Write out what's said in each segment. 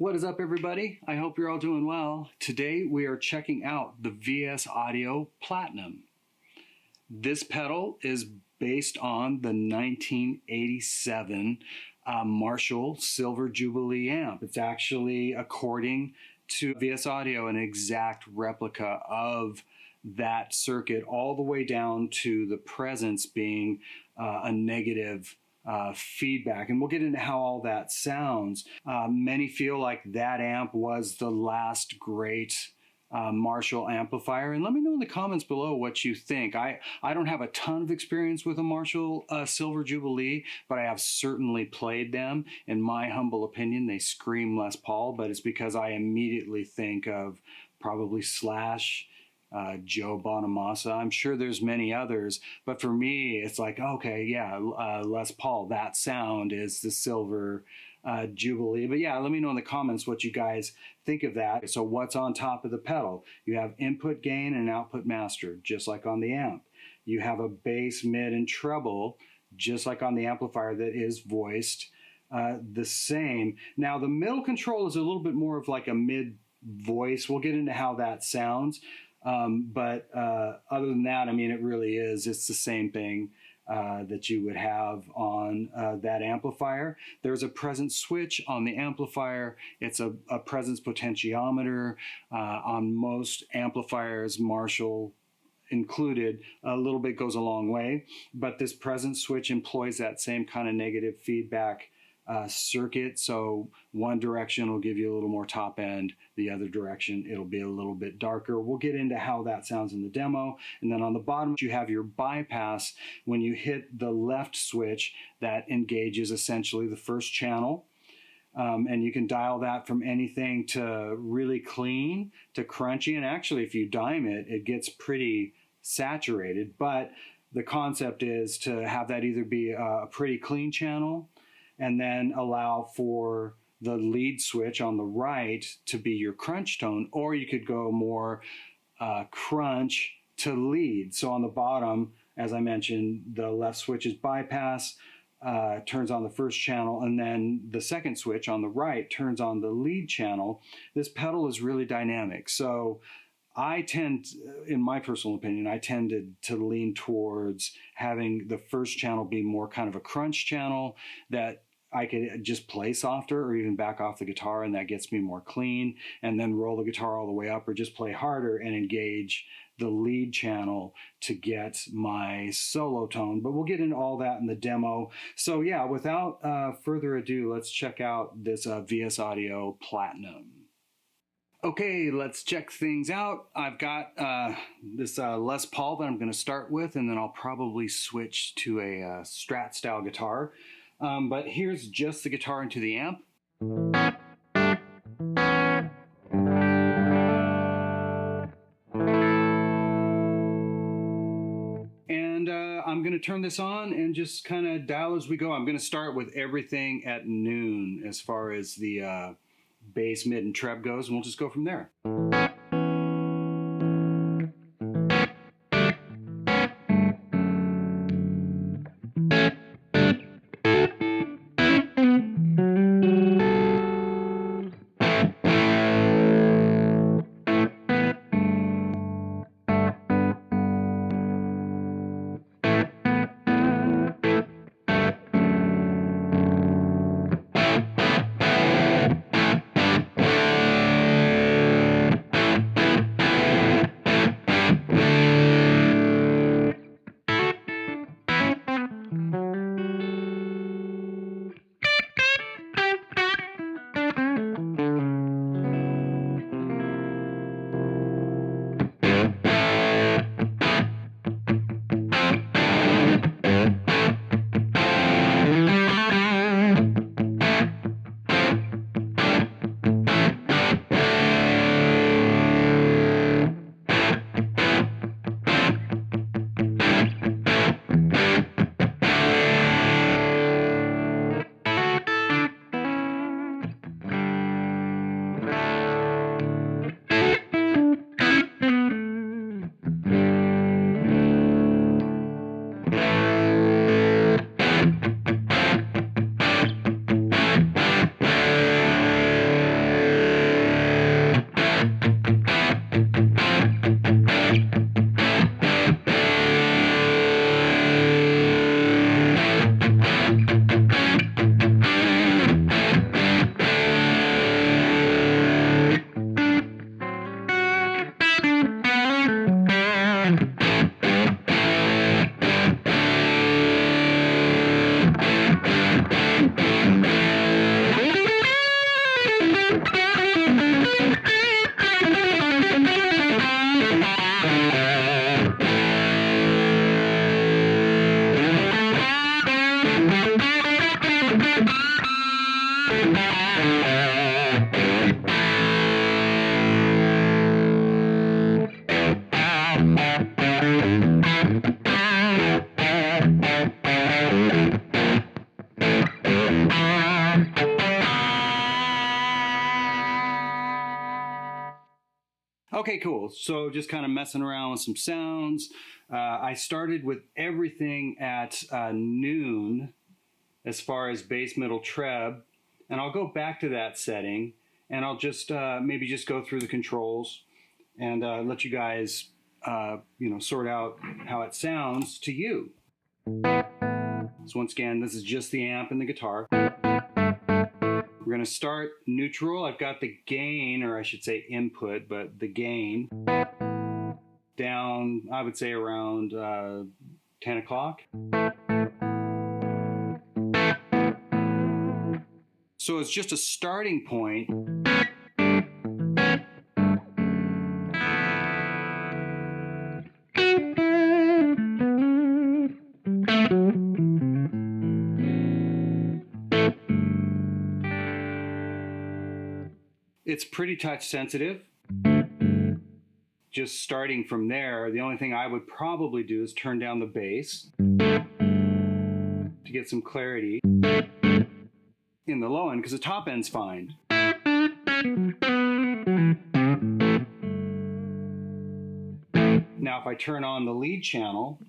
What is up, everybody? I hope you're all doing well. Today we are checking out the VS Audio Platinum. This pedal is based on the 1987 Marshall Silver Jubilee amp. It's actually, according to VS Audio, an exact replica of that circuit, all the way down to the presence being a negative feedback, and we'll get into how all that sounds. Many feel like that amp was the last great Marshall amplifier, and let me know in the comments below what you think. I don't have a ton of experience with a Marshall Silver Jubilee, but I have certainly played them. In my humble opinion, they scream Les Paul, but it's because I immediately think of probably Slash, Joe Bonamassa. I'm sure there's many others, but for me, it's like, okay, yeah, Les Paul, that sound is the Silver Jubilee. But yeah, let me know in the comments what you guys think of that. So what's on top of the pedal? You have input gain and output master, just like on the amp. You have a bass, mid, and treble, just like on the amplifier that is voiced the same. Now, the middle control is a little bit more of like a mid voice. We'll get into how that sounds. But other than that, I mean, it really is. It's the same thing that you would have on that amplifier. There's a presence switch on the amplifier. It's a presence potentiometer. On most amplifiers, Marshall included, a little bit goes a long way. But this presence switch employs that same kind of negative feedback circuit. So one direction will give you a little more top end, the other direction it'll be a little bit darker. We'll get into how that sounds in the demo. And then on the bottom you have your bypass. When you hit the left switch, that engages essentially the first channel. And you can dial that from anything to really clean to crunchy, and actually if you dime it, it gets pretty saturated. But the concept is to have that either be a pretty clean channel and then allow for the lead switch on the right to be your crunch tone, or you could go more crunch to lead. So on the bottom, as I mentioned, the left switch is bypass, turns on the first channel, and then the second switch on the right turns on the lead channel. This pedal is really dynamic. So I tend, in my personal opinion, I tended to lean towards having the first channel be more kind of a crunch channel that I could just play softer or even back off the guitar, and that gets me more clean, and then roll the guitar all the way up or just play harder and engage the lead channel to get my solo tone. But we'll get into all that in the demo. So yeah, without further ado, let's check out this VS Audio Platinum. Okay, let's check things out. I've got this Les Paul that I'm going to start with, and then I'll probably switch to a Strat style guitar. But here's just the guitar into the amp. And I'm going to turn this on and just kind of dial as we go. I'm going to start with everything at noon as far as the bass, mid, and treb goes, and we'll just go from there. Okay, cool. So just kind of messing around with some sounds. I started with everything at noon as far as bass, middle, treb, and I'll go back to that setting and I'll just maybe just go through the controls and let you guys sort out how it sounds to you. So once again, this is just the amp and the guitar. We're going to start neutral. I've got the gain, or I should say input, but the gain down, I would say around 10 o'clock. So it's just a starting point. It's pretty touch sensitive. Just starting from there, the only thing I would probably do is turn down the bass to get some clarity in the low end, because the top end's fine. Now if I turn on the lead channel,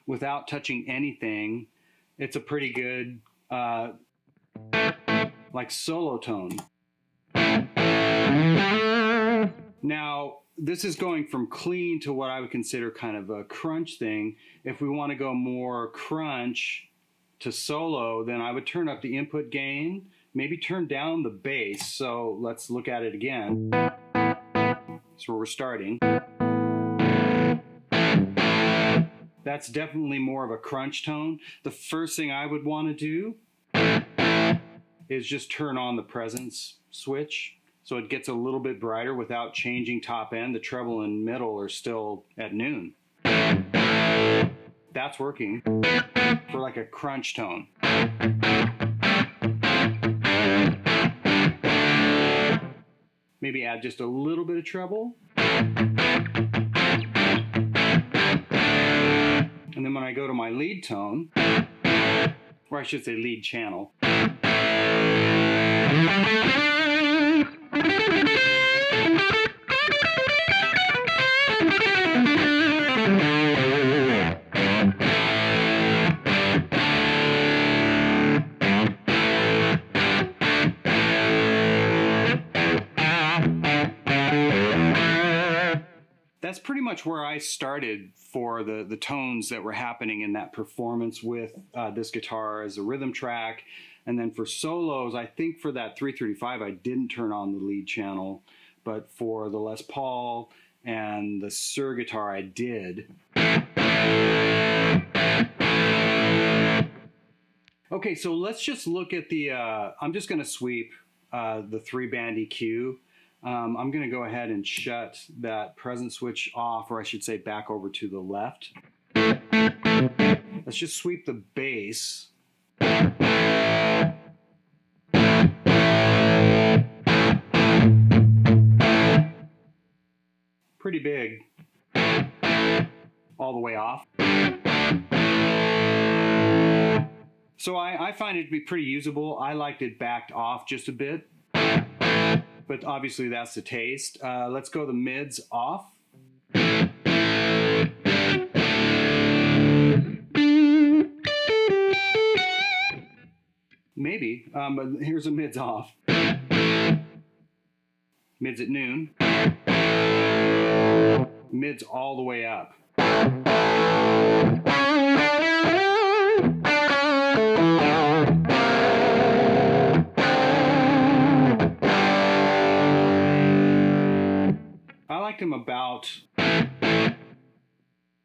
without touching anything, it's a pretty good like solo tone. Now this is going from clean to what I would consider kind of a crunch thing. If we want to go more crunch to solo, then I would turn up the input gain, maybe turn down the bass. So let's look at it again. That's where we're starting. That's definitely more of a crunch tone. The first thing I would want to do is just turn on the presence switch so it gets a little bit brighter without changing top end. The treble and middle are still at noon. That's working for like a crunch tone. Maybe add just a little bit of treble. And then when I go to my lead tone, or I should say lead channel, that's pretty much where I started for the tones that were happening in that performance with this guitar as a rhythm track. And then for solos, I think for that 335, I didn't turn on the lead channel, but for the Les Paul and the Shure guitar, I did. Okay, so let's just look at the, I'm just gonna sweep the 3-band EQ. I'm going to go ahead and shut that presence switch off, or I should say back over to the left. Let's just sweep the bass. Pretty big. All the way off. So I find it to be pretty usable. I liked it backed off just a bit. But obviously that's the taste. Let's go the mids off. Maybe, but here's the mids off. Mids at noon. Mids all the way up. I liked them about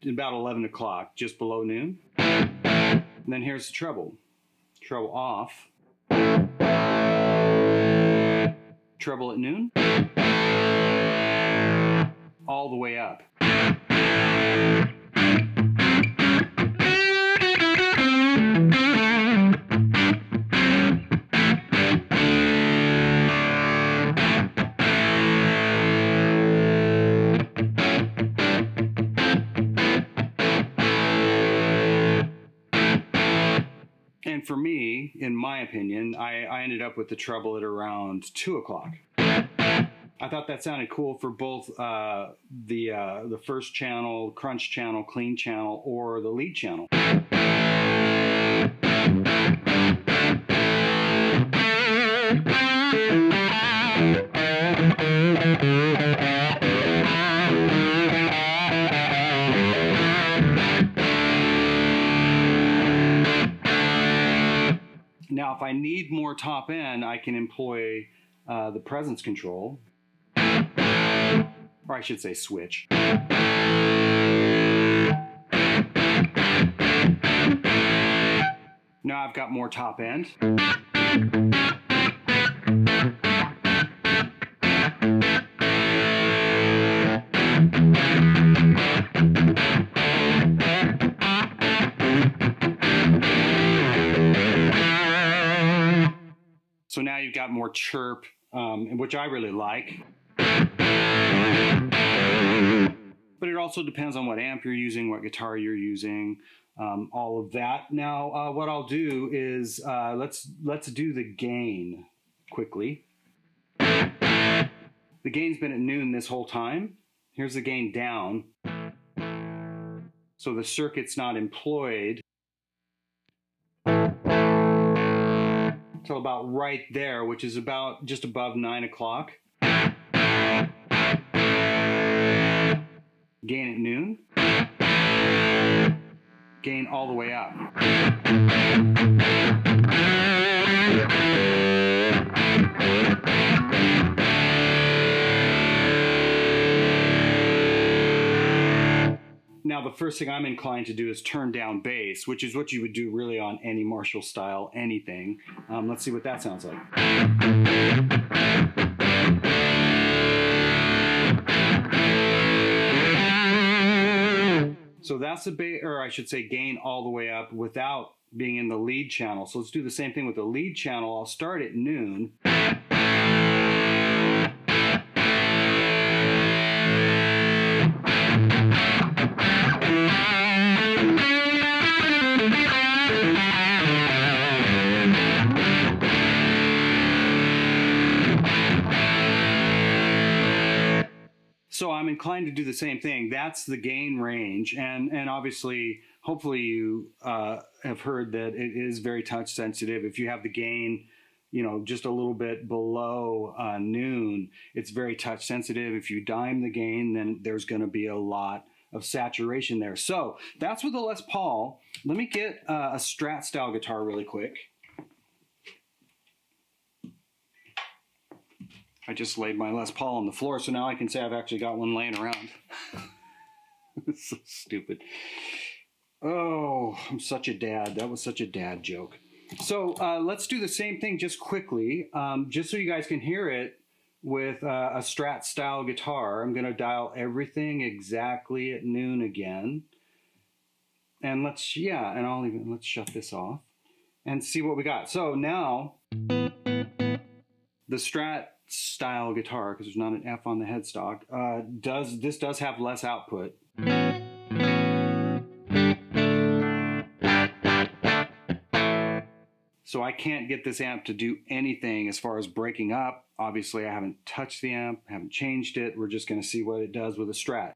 11 o'clock, just below noon. And then here's the treble. Treble off. treble at noon, all the way up. And for me, in my opinion, I ended up with the treble at around 2 o'clock. I thought that sounded cool for both the first channel, crunch channel, clean channel, or the lead channel. Now, if I need more top end, I can employ the presence control, or I should say switch. Now I've got more top end. So now you've got more chirp, which I really like. But it also depends on what amp you're using, what guitar you're using, all of that. Now, what I'll do is let's do the gain quickly. The gain's been at noon this whole time. Here's the gain down. So the circuit's not employed till about right there, which is about just above 9 o'clock. Gain at noon. Gain all the way up. Now, the first thing I'm inclined to do is turn down bass, which is what you would do really on any Marshall style anything. Let's see what that sounds like. So that's the bass, or I should say gain all the way up without being in the lead channel. So let's do the same thing with the lead channel. I'll start at noon. So I'm inclined to do the same thing. That's the gain range. And obviously, hopefully you have heard that it is very touch sensitive. If you have the gain, you know, just a little bit below noon, it's very touch sensitive. If you dime the gain, then there's going to be a lot of saturation there. So that's with the Les Paul. Let me get a Strat style guitar really quick. I just laid my Les Paul on the floor, so now I can say I've actually got one laying around. It's so stupid. Oh, I'm such a dad. That was such a dad joke. So let's do the same thing just quickly, just so you guys can hear it with a Strat style guitar. I'm going to dial everything exactly at noon again. And let's shut this off and see what we got. So now the Strat style guitar, because there's not an F on the headstock, does have less output. So I can't get this amp to do anything as far as breaking up. Obviously I haven't touched the amp, haven't changed it. We're just going to see what it does with a Strat.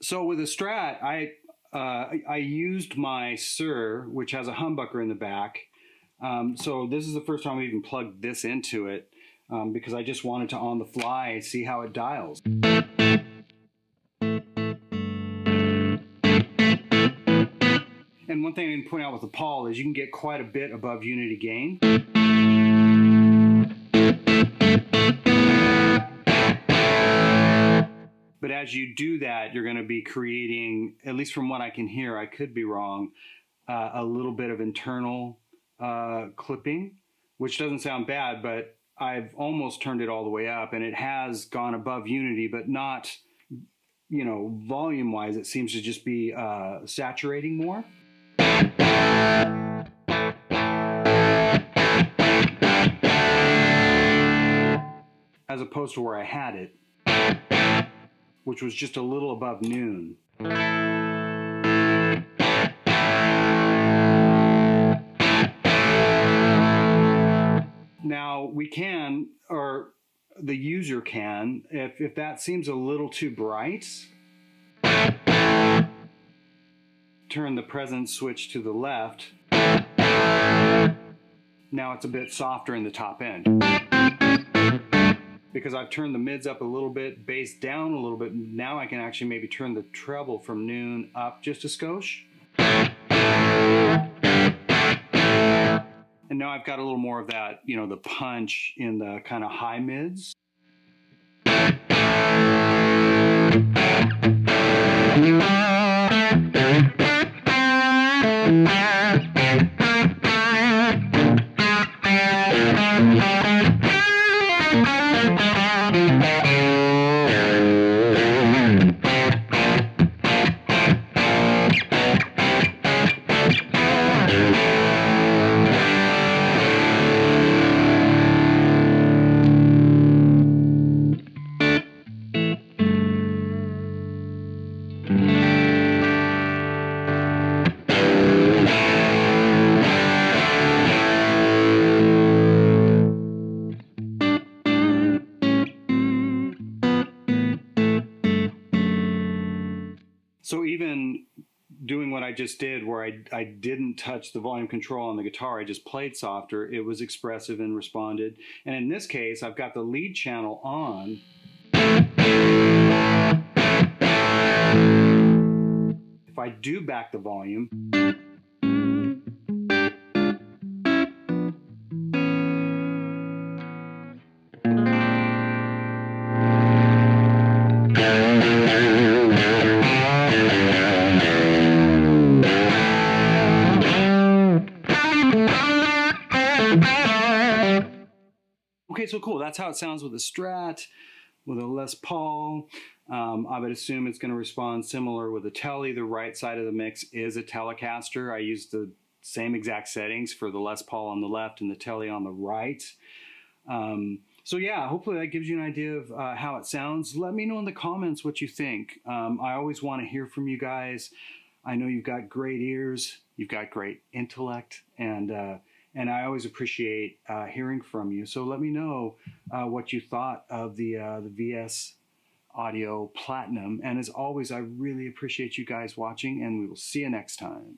So with a Strat, I used my Shure, which has a humbucker in the back. So this is the first time I even plugged this into it because I just wanted to, on the fly, see how it dials. And one thing I didn't point out with the Paul is you can get quite a bit above unity gain. But as you do that, you're going to be creating, at least from what I can hear, I could be wrong, a little bit of internal clipping, which doesn't sound bad, but I've almost turned it all the way up and it has gone above unity, but not, you know, volume-wise, it seems to just be saturating more. As opposed to where I had it, which was just a little above noon. Now we can, or the user can, if that seems a little too bright, turn the presence switch to the left. Now it's a bit softer in the top end. Because I've turned the mids up a little bit, bass down a little bit, now I can actually maybe turn the treble from noon up just a skosh. And now I've got a little more of that, you know, the punch in the kind of high mids. So even doing what I just did, where I didn't touch the volume control on the guitar, I just played softer, it was expressive and responded. And in this case, I've got the lead channel on. If I do back the volume, okay, so cool. That's how it sounds with a Strat, with a Les Paul. I would assume it's going to respond similar with a Tele. The right side of the mix is a Telecaster. I used the same exact settings for the Les Paul on the left and the Tele on the right. So yeah, hopefully that gives you an idea of how it sounds. Let me know in the comments what you think. I always want to hear from you guys. I know you've got great ears, you've got great intellect, and I always appreciate hearing from you. So let me know what you thought of the VS Audio Platinum. And as always, I really appreciate you guys watching, and we will see you next time.